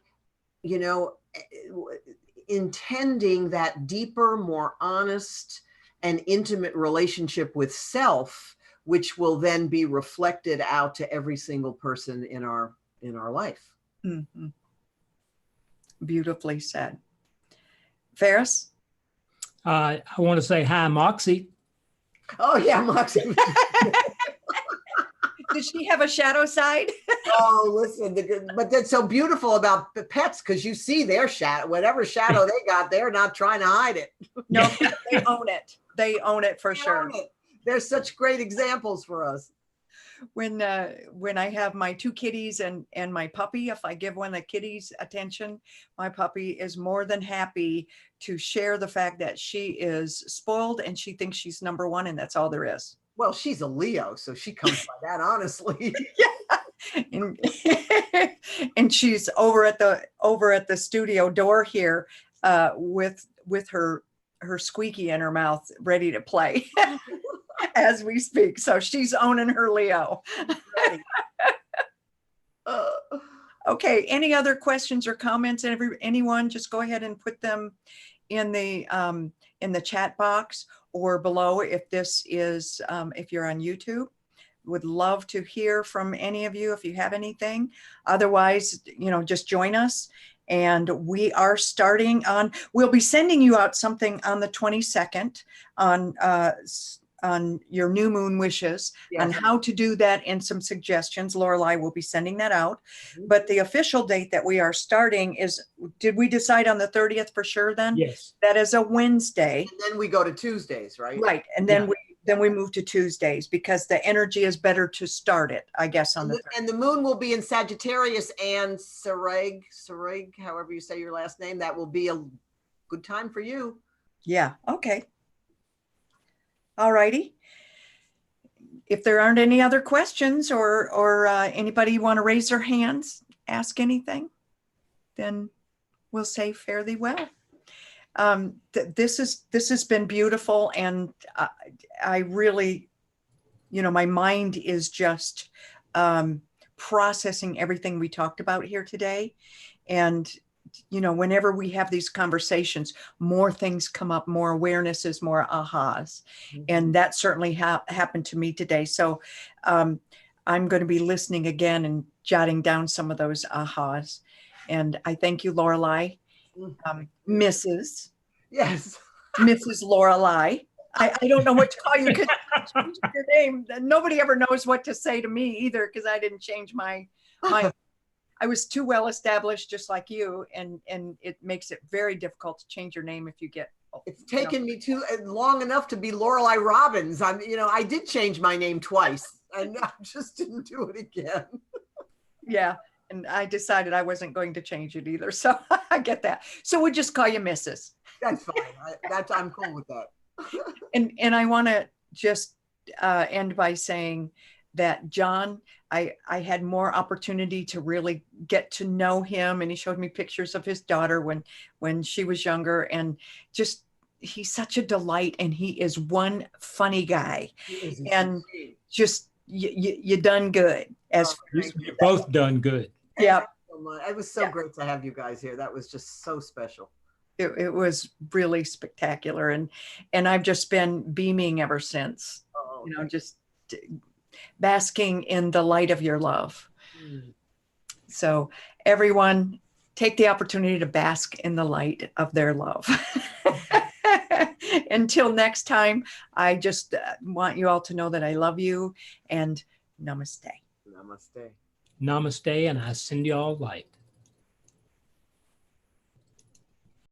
intending that deeper, more honest and intimate relationship with self, which will then be reflected out to every single person in our life. Mm-hmm. Beautifully said. Ferris? I want to say hi, Moxie. Oh yeah, Moxie. Does she have a shadow side? Oh, listen, but that's so beautiful about the pets, because you see their shadow, whatever shadow they got, they're not trying to hide it. No, they own it. They own it for sure. They're such great examples for us. When I have my two kitties and my puppy, if I give one of the kitties attention, my puppy is more than happy to share the fact that she is spoiled and she thinks she's number one, and that's all there is. Well, she's a Leo, so she comes by that, honestly. Yeah. And she's over at the studio door here with her squeaky in her mouth, ready to play as we speak. So she's owning her Leo. Okay. Any other questions or comments? Anyone, just go ahead and put them in the chat box or below if this is if you're on YouTube. Would love to hear from any of you if you have anything. Otherwise, just join us. And we are starting we'll be sending you out something on the 22nd on your new moon wishes, Yes. on how to do that, and some suggestions. Lorelei will be sending that out. But the official date that we are starting is, did we decide on the 30th for sure then? Yes. That is a Wednesday. And then we go to Tuesdays, right? Right. And then Yeah. we move to Tuesdays because the energy is better to start it, I guess, on And the moon will be in Sagittarius and Sareg, however you say your last name. That will be a good time for you. Yeah. Okay. All righty. If there aren't any other questions or anybody want to raise their hands, ask anything, then we'll say fare thee well. This has been beautiful, and I really, my mind is just processing everything we talked about here today. And whenever we have these conversations, more things come up, more awarenesses, more ahas. And that certainly happened to me today. So I'm going to be listening again and jotting down some of those ahas. And I thank you, Lorelei, Mrs. Yes. Mrs. Lorelei. I don't know what to call you because your name. Nobody ever knows what to say to me either, because I didn't change my I was too well established, just like you, and it makes it very difficult to change your name if you get. It's taken me too long enough to be Lorelei Robbins. I did change my name twice, and I just didn't do it again. Yeah, and I decided I wasn't going to change it either, so I get that. So we'll just call you Mrs. That's fine. I'm cool with that. And I want to just end by saying that John, I had more opportunity to really get to know him, and he showed me pictures of his daughter when she was younger, and just he's such a delight, and he is one funny guy, and just you done good. You've both done good. Yeah, it was so great to have you guys here. That was just so special. It was really spectacular, and I've just been beaming ever since. Just basking in the light of your love. So everyone, take the opportunity to bask in the light of their love. Until next time, I just want you all to know that I love you, and namaste. Namaste. Namaste, and I send you all light.